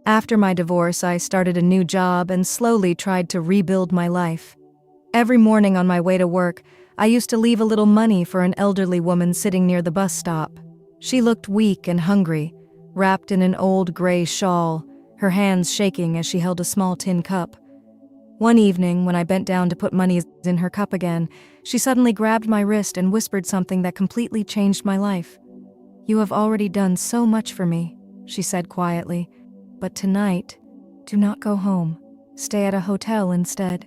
After my divorce, I started a new job and slowly tried to rebuild my life. Every morning on my way to work, I used to leave a little money for an elderly woman sitting near the bus stop. She looked weak and hungry, wrapped in an old gray shawl, her hands shaking as she held a small tin cup. One evening, when I bent down to put money in her cup again, she suddenly grabbed my wrist and whispered something that completely changed my life. "You have already done so much for me," she said quietly. "But tonight, do not go home. Stay at a hotel instead.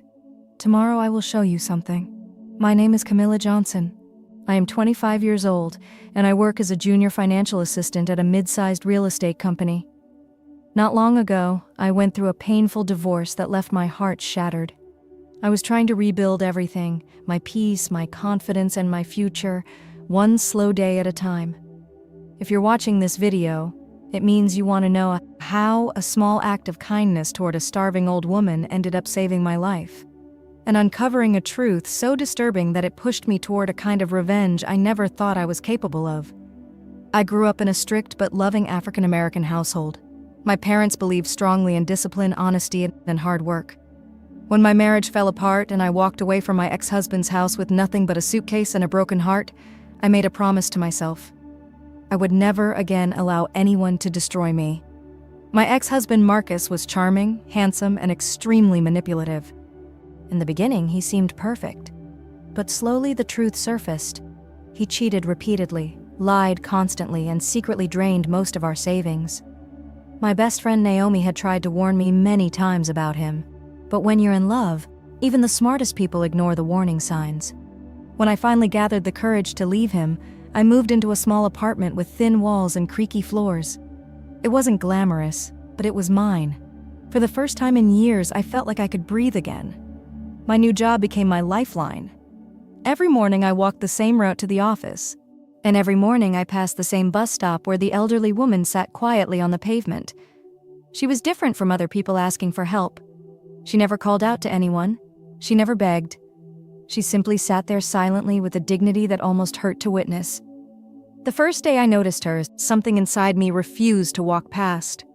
Tomorrow I will show you something. My name is Camila Johnson. I am 25 years old, and I work as a junior financial assistant at a mid-sized real estate company. Not long ago, I went through a painful divorce that left my heart shattered. I was trying to rebuild everything, my peace, my confidence, and my future, one slow day at a time. If you're watching this video, it means you want to know how a small act of kindness toward a starving old woman ended up saving my life, and uncovering a truth so disturbing that it pushed me toward a kind of revenge I never thought I was capable of. I grew up in a strict but loving African-American household. My parents believed strongly in discipline, honesty, and hard work. When my marriage fell apart and I walked away from my ex-husband's house with nothing but a suitcase and a broken heart, I made a promise to myself. I would never again allow anyone to destroy me. My ex-husband Marcus was charming, handsome, and extremely manipulative. In the beginning, he seemed perfect. But slowly the truth surfaced. He cheated repeatedly, lied constantly, and secretly drained most of our savings. My best friend Naomi had tried to warn me many times about him. But when you're in love, even the smartest people ignore the warning signs. When I finally gathered the courage to leave him, I moved into a small apartment with thin walls and creaky floors. It wasn't glamorous, but it was mine. For the first time in years, I felt like I could breathe again. My new job became my lifeline. Every morning I walked the same route to the office, and every morning I passed the same bus stop where the elderly woman sat quietly on the pavement. She was different from other people asking for help. She never called out to anyone. She never begged. She simply sat there silently with a dignity that almost hurt to witness. The first day I noticed her, something inside me refused to walk past.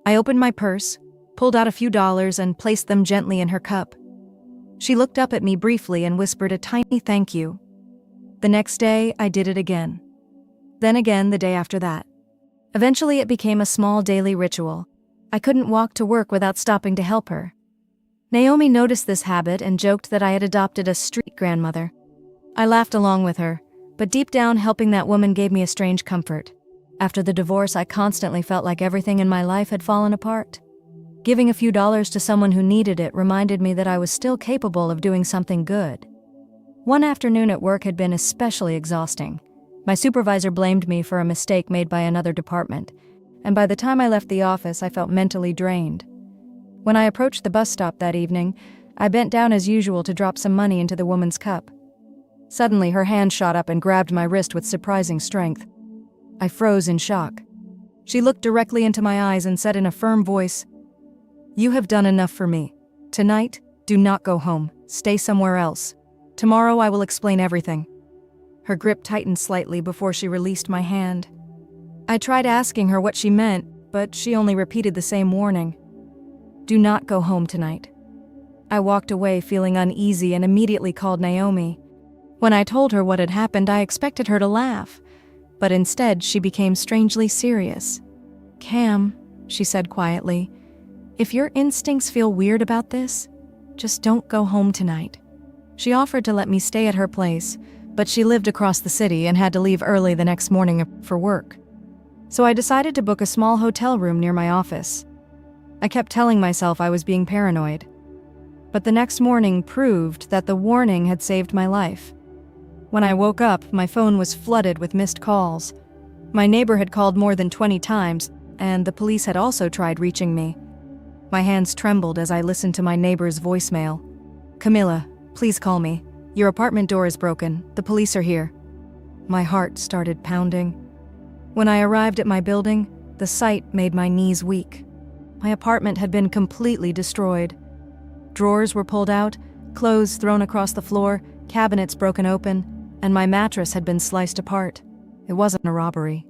I opened my purse, pulled out a few dollars, and placed them gently in her cup. She looked up at me briefly and whispered a tiny thank you. The next day, I did it again. Then again the day after that. Eventually, it became a small daily ritual. I couldn't walk to work without stopping to help her. Naomi noticed this habit and joked that I had adopted a street grandmother. I laughed along with her, but deep down, helping that woman gave me a strange comfort. After the divorce, I constantly felt like everything in my life had fallen apart. Giving a few dollars to someone who needed it reminded me that I was still capable of doing something good. One afternoon at work had been especially exhausting. My supervisor blamed me for a mistake made by another department, and by the time I left the office, I felt mentally drained. When I approached the bus stop that evening, I bent down as usual to drop some money into the woman's cup. Suddenly, her hand shot up and grabbed my wrist with surprising strength. I froze in shock. She looked directly into my eyes and said in a firm voice, "You have done enough for me. Tonight, do not go home. Stay somewhere else. Tomorrow I will explain everything." Her grip tightened slightly before she released my hand. I tried asking her what she meant, but she only repeated the same warning. "Do not go home tonight." I walked away feeling uneasy and immediately called Naomi. When I told her what had happened, I expected her to laugh, but instead she became strangely serious. "Cam," she said quietly, "if your instincts feel weird about this, just don't go home tonight." She offered to let me stay at her place, but she lived across the city and had to leave early the next morning for work. So I decided to book a small hotel room near my office. I kept telling myself I was being paranoid. But the next morning proved that the warning had saved my life. When I woke up, my phone was flooded with missed calls. My neighbor had called more than 20 times, and the police had also tried reaching me. My hands trembled as I listened to my neighbor's voicemail. "Camila, please call me. Your apartment door is broken. The police are here." My heart started pounding. When I arrived at my building, the sight made my knees weak. My apartment had been completely destroyed. Drawers were pulled out, clothes thrown across the floor, cabinets broken open, and my mattress had been sliced apart. It wasn't a robbery.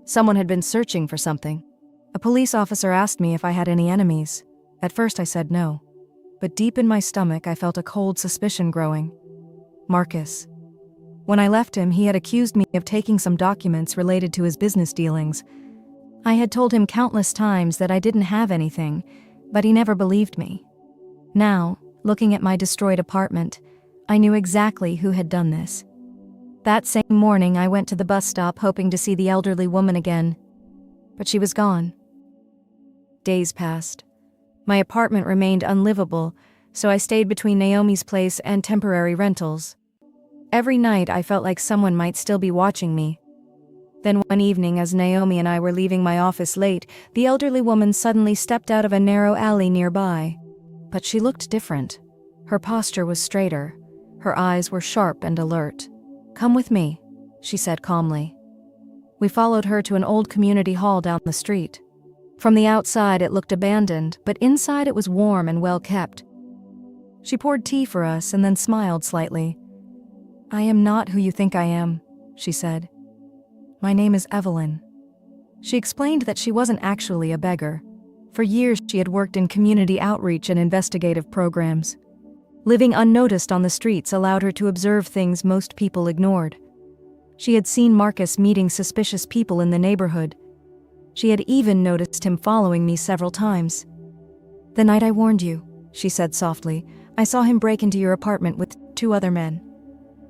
Someone had been searching for something. A police officer asked me if I had any enemies. At first I said no. But deep in my stomach I felt a cold suspicion growing. Marcus. When I left him, he had accused me of taking some documents related to his business dealings. I had told him countless times that I didn't have anything, but he never believed me. Now, looking at my destroyed apartment, I knew exactly who had done this. That same morning, I went to the bus stop hoping to see the elderly woman again, but she was gone. Days passed. My apartment remained unlivable, so I stayed between Naomi's place and temporary rentals. Every night I felt like someone might still be watching me. Then one evening, as Naomi and I were leaving my office late, the elderly woman suddenly stepped out of a narrow alley nearby. But she looked different. Her posture was straighter. Her eyes were sharp and alert. "Come with me," she said calmly. We followed her to an old community hall down the street. From the outside it looked abandoned, but inside it was warm and well kept. She poured tea for us and then smiled slightly. "I am not who you think I am," she said. "My name is Evelyn." She explained that she wasn't actually a beggar. For years she had worked in community outreach and investigative programs. Living unnoticed on the streets allowed her to observe things most people ignored. She had seen Marcus meeting suspicious people in the neighborhood. She had even noticed him following me several times. "The night I warned you," she said softly, "I saw him break into your apartment with 2 other men."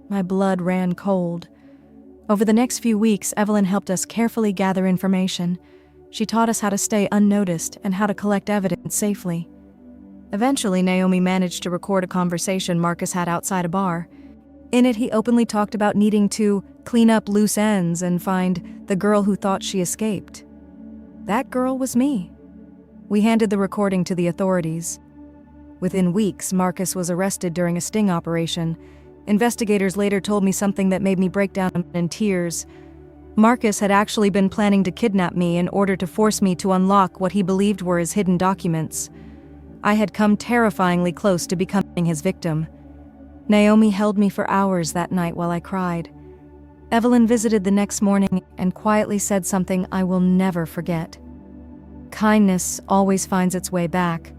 My blood ran cold. Over the next few weeks, Evelyn helped us carefully gather information. She taught us how to stay unnoticed and how to collect evidence safely. Eventually, Naomi managed to record a conversation Marcus had outside a bar. In it, he openly talked about needing to clean up loose ends and find the girl who thought she escaped. That girl was me. We handed the recording to the authorities. Within weeks, Marcus was arrested during a sting operation. Investigators later told me something that made me break down in tears. Marcus had actually been planning to kidnap me in order to force me to unlock what he believed were his hidden documents. I had come terrifyingly close to becoming his victim. Naomi held me for hours that night while I cried. Evelyn visited the next morning and quietly said something I will never forget. Kindness always finds its way back.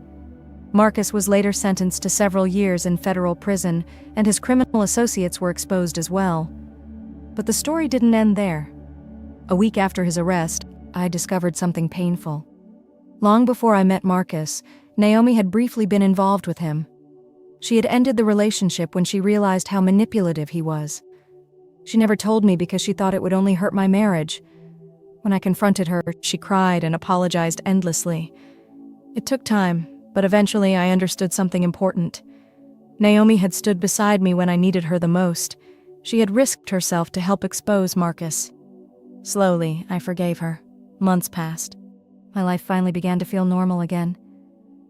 Marcus was later sentenced to several years in federal prison, and his criminal associates were exposed as well. But the story didn't end there. A week after his arrest, I discovered something painful. Long before I met Marcus, Naomi had briefly been involved with him. She had ended the relationship when she realized how manipulative he was. She never told me because she thought it would only hurt my marriage. When I confronted her, she cried and apologized endlessly. It took time, but eventually I understood something important. Naomi had stood beside me when I needed her the most. She had risked herself to help expose Marcus. Slowly, I forgave her. Months passed. My life finally began to feel normal again.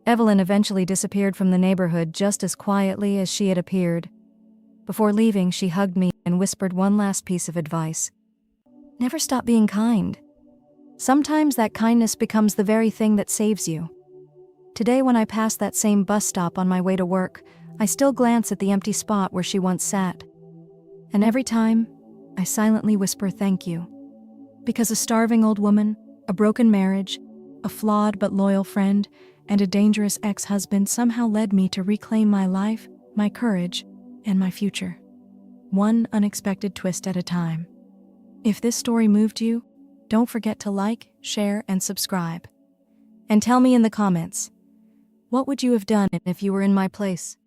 Evelyn eventually disappeared from the neighborhood just as quietly as she had appeared. Before leaving, she hugged me and whispered one last piece of advice. Never stop being kind. Sometimes that kindness becomes the very thing that saves you. Today, when I pass that same bus stop on my way to work, I still glance at the empty spot where she once sat. And every time, I silently whisper thank you. Because a starving old woman, a broken marriage, a flawed but loyal friend, and a dangerous ex-husband somehow led me to reclaim my life, my courage, and my future. One unexpected twist at a time. If this story moved you, don't forget to like, share, and subscribe. And tell me in the comments, what would you have done if you were in my place?